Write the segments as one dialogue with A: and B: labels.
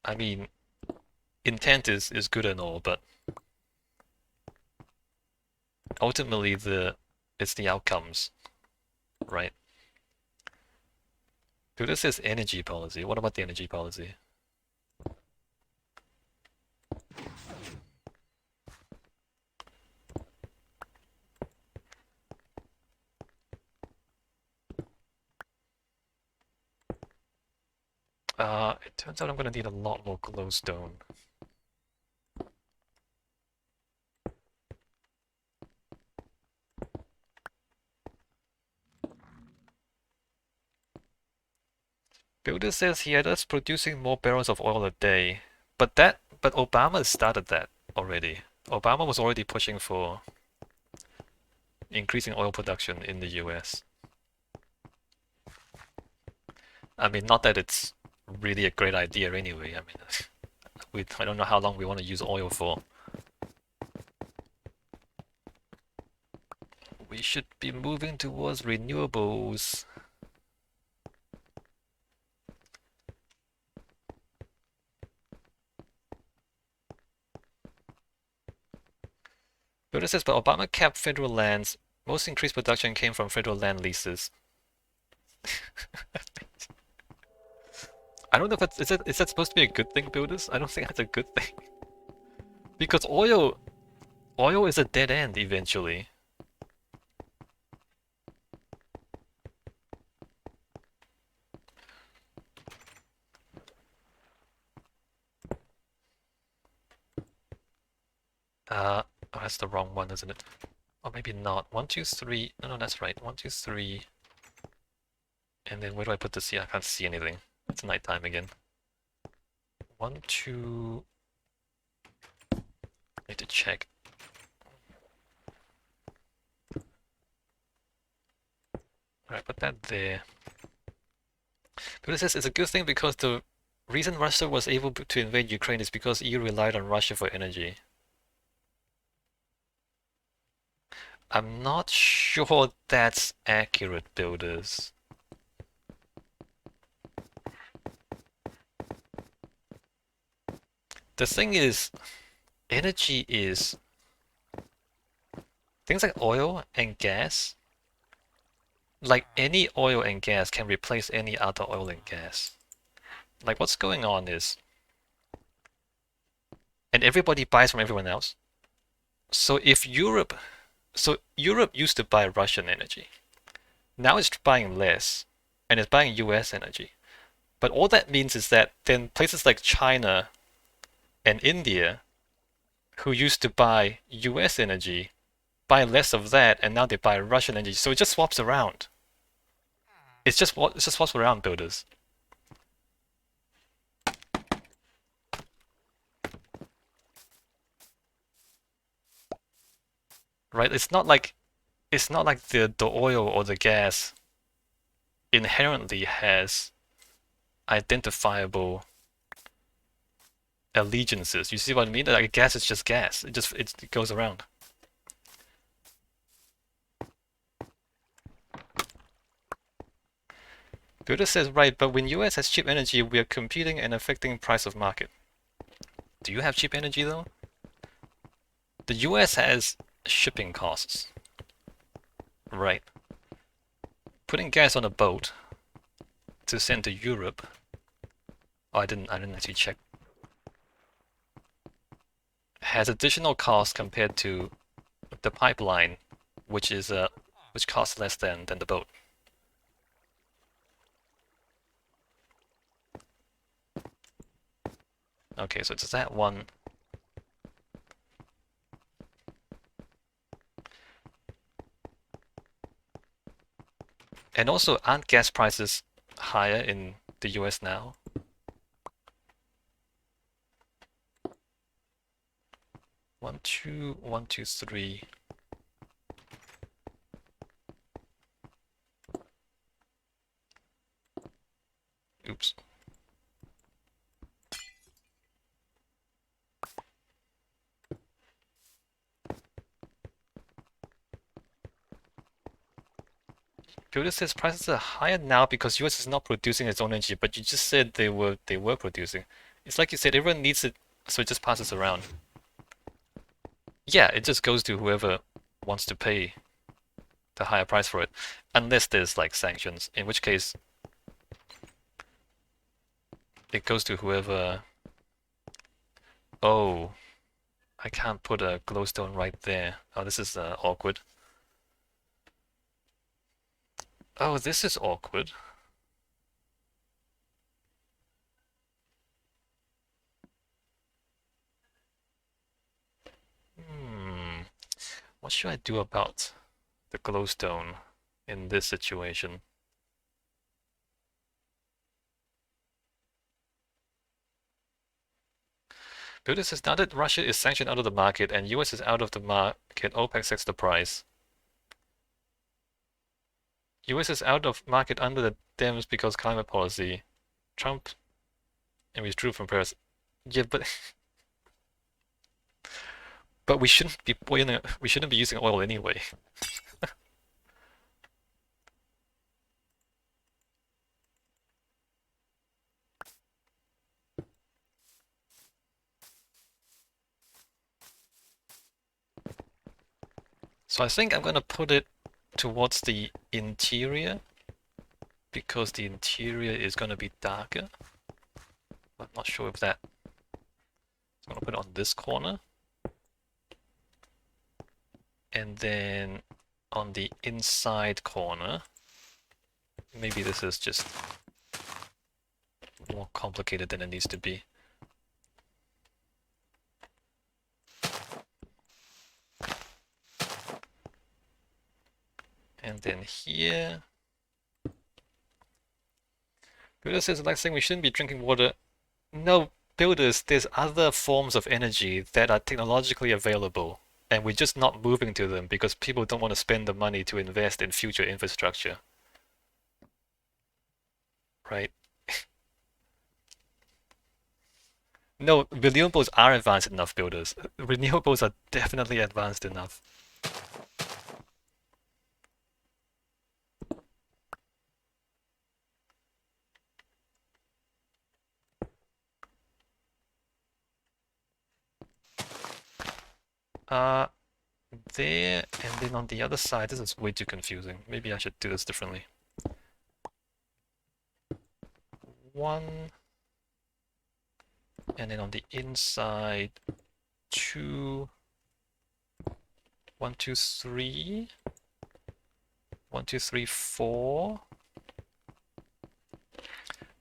A: I mean, intent is good and all, but ultimately it's the outcomes, right? So this is energy policy. What about the energy policy? It turns out I'm gonna need a lot more glowstone. Builder says he had us producing more barrels of oil a day, but Obama started that already. Obama was already pushing for increasing oil production in the US. I mean, not that it's really a great idea anyway. I mean, I don't know how long we want to use oil for. We should be moving towards renewables. Builder says, but Obama capped federal lands. Most increased production came from federal land leases. I don't know if is that supposed to be a good thing, builders? I don't think that's a good thing. Because oil is a dead end eventually. Oh, that's the wrong one, isn't it? Or maybe not. 1, 2, 3. No, that's right. 1, 2, 3. And then where do I put this here? I can't see anything. It's nighttime again. 1, 2. Need to check. Alright, put that there. But it says it's a good thing because the reason Russia was able to invade Ukraine is because EU relied on Russia for energy. I'm not sure that's accurate, builders. The thing is, energy is things like oil and gas. Like any oil and gas can replace any other oil and gas. Like what's going on is, and everybody buys from everyone else. So Europe used to buy Russian energy. Now it's buying less, and it's buying US energy. But all that means is that then places like China and India, who used to buy US energy, buy less of that, and now they buy Russian energy. So it just swaps around. It's just swaps around, builders. Right? It's not like the oil or the gas inherently has identifiable allegiances. You see what I mean? Like gas is just gas. It goes around. Builder says right, but when US has cheap energy, we are competing and affecting price of market. Do you have cheap energy though? The US has shipping costs, right? Putting gas on a boat to send to Europe. Oh, I didn't actually check. Has additional costs compared to the pipeline, which costs less than the boat. Okay, so it's that one. And also, aren't gas prices higher in the US now? One, two, 1, 2, 3. Oops. Builder says prices are higher now because US is not producing its own energy, but you just said they were producing. It's like you said, everyone needs it, so it just passes around. Yeah, it just goes to whoever wants to pay the higher price for it, unless there's like sanctions, in which case it goes to whoever. Oh, I can't put a glowstone right there. Oh, this is awkward. Oh, this is awkward. Hmm. What should I do about the glowstone in this situation? Builder says now that Russia is sanctioned out of the market and US is out of the market, OPEC sets the price. US is out of market under the Dems because climate policy. Trump and withdrew from Paris. Yeah, but we shouldn't be using oil anyway. So I think I'm gonna put it towards the interior because the interior is gonna be darker. I'm not sure if that. I'm gonna put it on this corner. And then on the inside corner, maybe this is just more complicated than it needs to be. And then here, Builder says the next thing we shouldn't be drinking water. No, builders, there's other forms of energy that are technologically available, and we're just not moving to them because people don't want to spend the money to invest in future infrastructure. Right? No, renewables are advanced enough, builders. Renewables are definitely advanced enough. Uh, there, and then on the other side, this is way too confusing. Maybe I should do this differently. One, and then on the inside, two, 1, 2, 3, 1, 2, 3, 4,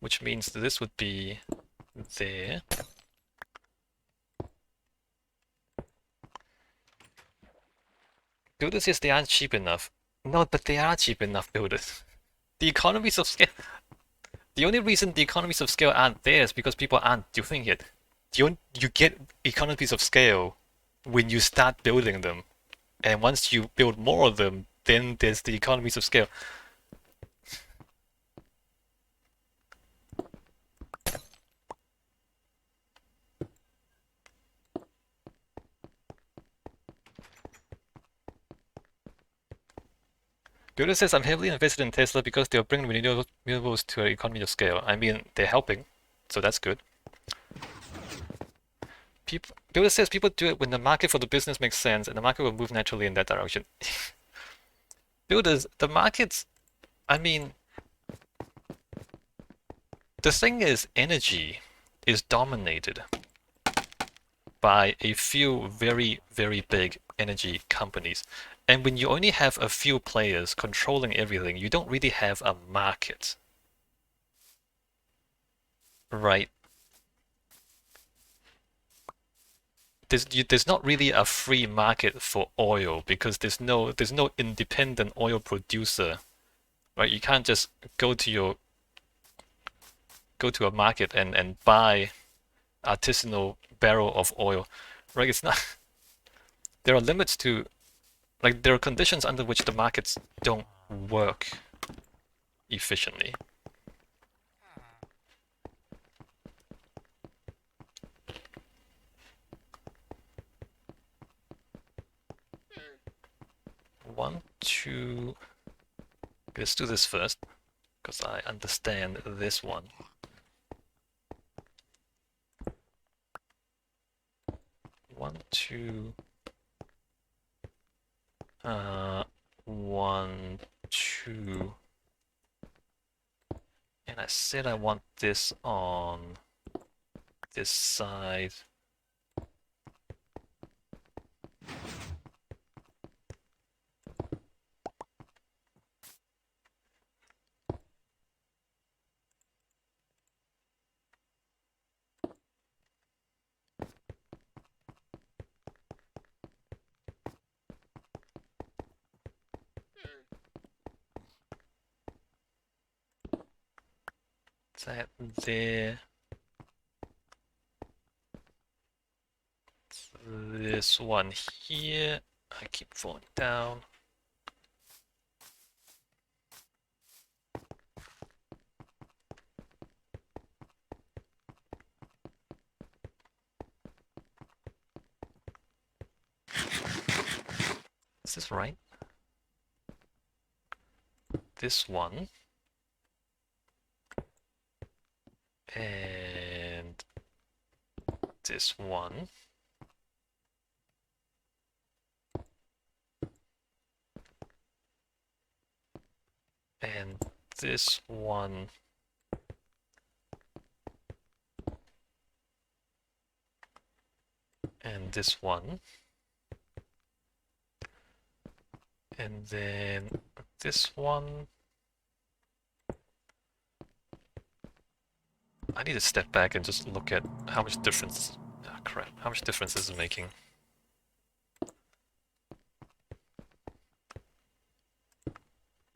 A: which means that this would be there. Builders, yes, they aren't cheap enough. No, but they are cheap enough, builders. The economies of scale. The only reason the economies of scale aren't there is because people aren't doing it. You get economies of scale when you start building them, and once you build more of them, then there's the economies of scale. Builder says I'm heavily invested in Tesla because they'll bring renewables to an economy of scale. I mean, they're helping, so that's good. Builder says people do it when the market for the business makes sense and the market will move naturally in that direction. Builders, the markets, I mean, the thing is, energy is dominated by a few very, very big energy companies. And when you only have a few players controlling everything, you don't really have a market. Right? There's not really a free market for oil because there's no independent oil producer. Right? You can't just go to a market and buy artisanal barrel of oil. Right? It's not there are limits to like there are conditions under which the markets don't work efficiently. One, two. Let's do this first because I understand this one. 2, 1, 2. And I said I want this on this side. That there. This one here. I keep falling down. Is this right? This one. And this one. And this one. And this one. And then this one. I need to step back and just look at how much difference. Oh, crap! How much difference this is making.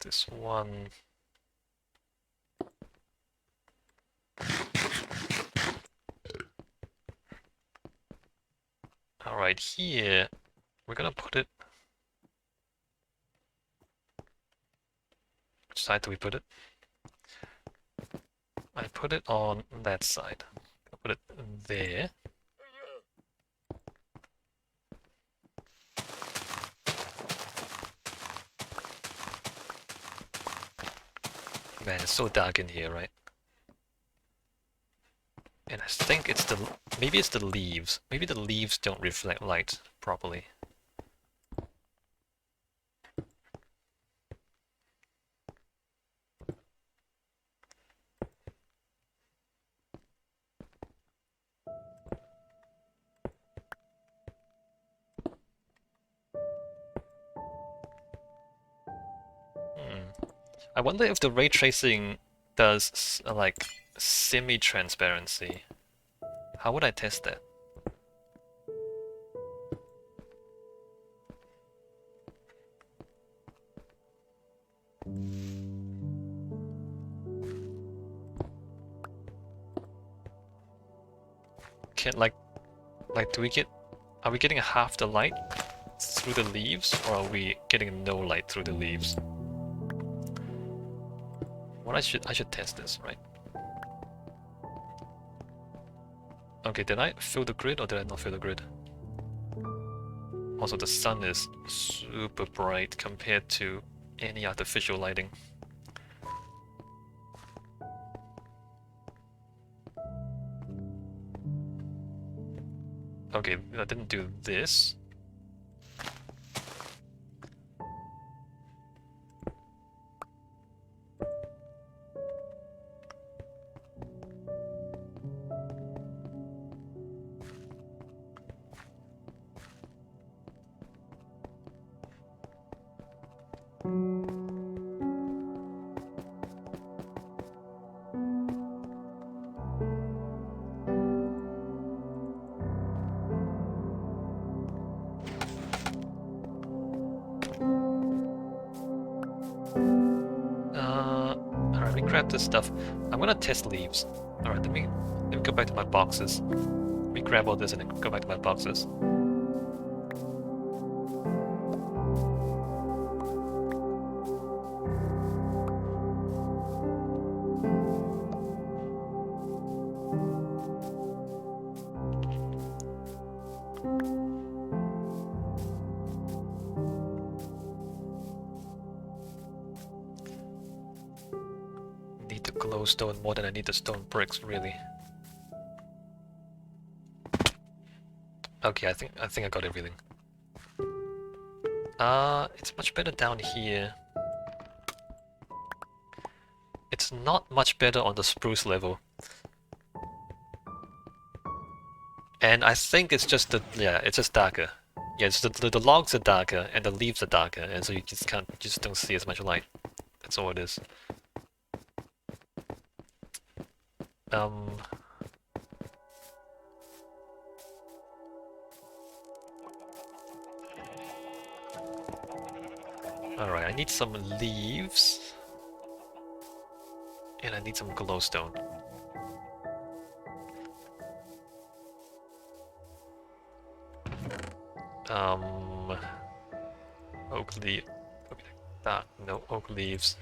A: This one. Alright, here we're gonna put it. Which side do we put it? I put it on that side. I'll put it there. Man, it's so dark in here, right? And I think it's maybe it's the leaves. Maybe the leaves don't reflect light properly. I wonder if the ray tracing does like semi-transparency. How would I test that? Can do we get? Are we getting half the light through the leaves, or are we getting no light through the leaves? What I should test this, right? Okay, did I fill the grid or did I not fill the grid? Also, the sun is super bright compared to any artificial lighting. Okay, I didn't do this. Alright, we grab this stuff. I'm gonna test leaves. Alright, let me go back to my boxes. Let me grab all this and then go back to my boxes. Need the glowstone more than I need the stone bricks, really. Okay, I think I got everything. It's much better down here. It's not much better on the spruce level. And I think it's just it's just darker. Yeah, it's the logs are darker and the leaves are darker, and so you just don't see as much light. That's all it is. Um, Alright, I need some leaves, and I need some glowstone. Um, oak leaf. Okay, no oak leaves.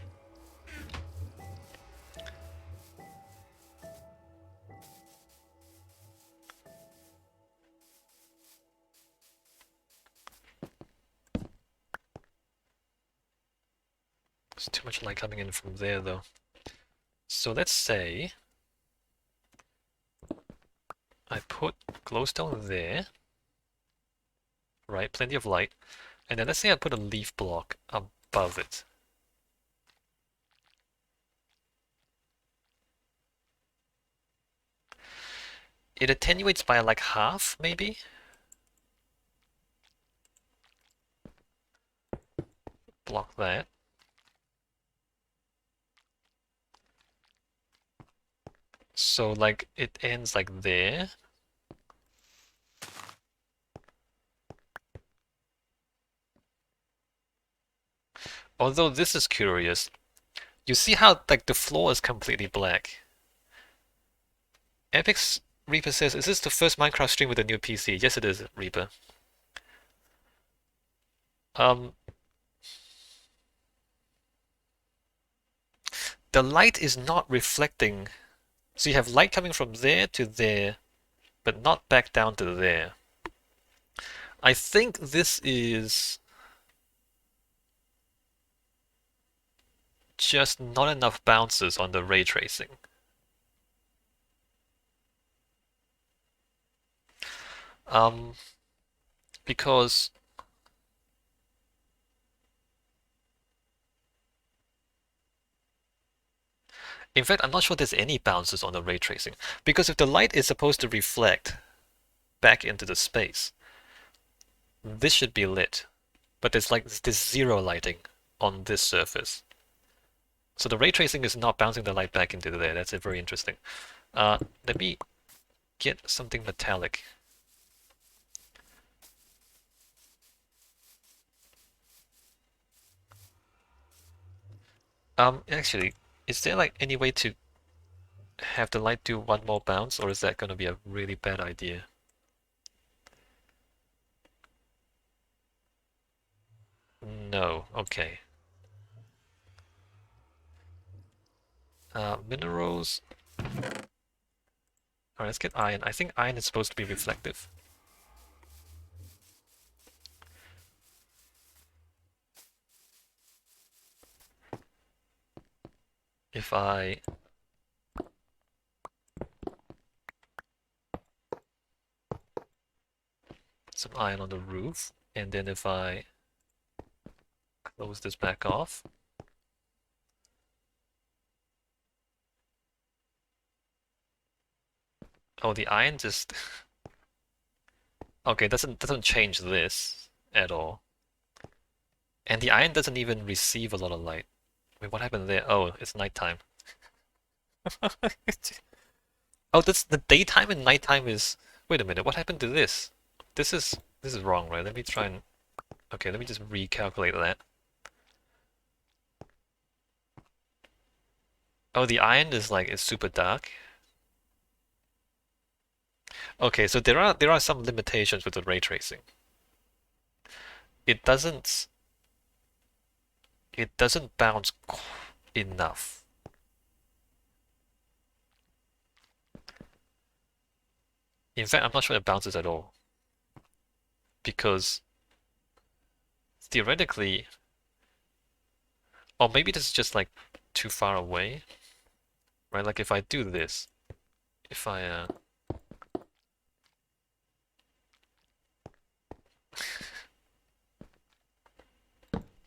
A: There's too much light coming in from there, though. So let's say I put glowstone there, right? Plenty of light. And then let's say I put a leaf block above it. It attenuates by like half, maybe? Block that. So like it ends like there. Although this is curious. You see how like the floor is completely black. Epic's Reaper says, is this the first Minecraft stream with a new PC? Yes it is, Reaper. Um the light is not reflecting. So you have light coming from there to there, but not back down to there. I think this is just not enough bounces on the ray tracing. Because in fact, I'm not sure there's any bounces on the ray tracing. Because if the light is supposed to reflect back into the space, this should be lit. But there's zero lighting on this surface. So the ray tracing is not bouncing the light back into there. That's very interesting. Let me get something metallic. Actually, is there like any way to have the light do one more bounce, or is that going to be a really bad idea? No, okay. Minerals. Alright, let's get iron. I think iron is supposed to be reflective. If I some iron on the roof, and then if I close this back off, oh, the iron just okay, doesn't change this at all, and the iron doesn't even receive a lot of light. Wait, what happened there? Oh, it's nighttime. Oh, that's the daytime and nighttime is. Wait a minute, what happened to this? This is wrong, right? Let me try and okay, let me just recalculate that. Oh, the iron is like it's super dark. Okay, so there are some limitations with the ray tracing. It doesn't it doesn't bounce enough. In fact, I'm not sure it bounces at all because theoretically, or maybe this is just like too far away, right? Like if I do this, if I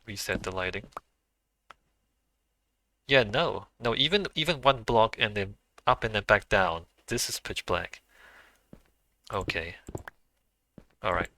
A: reset the lighting. Yeah, no. No, even one block and then up and then back down. This is pitch black. Okay. All right.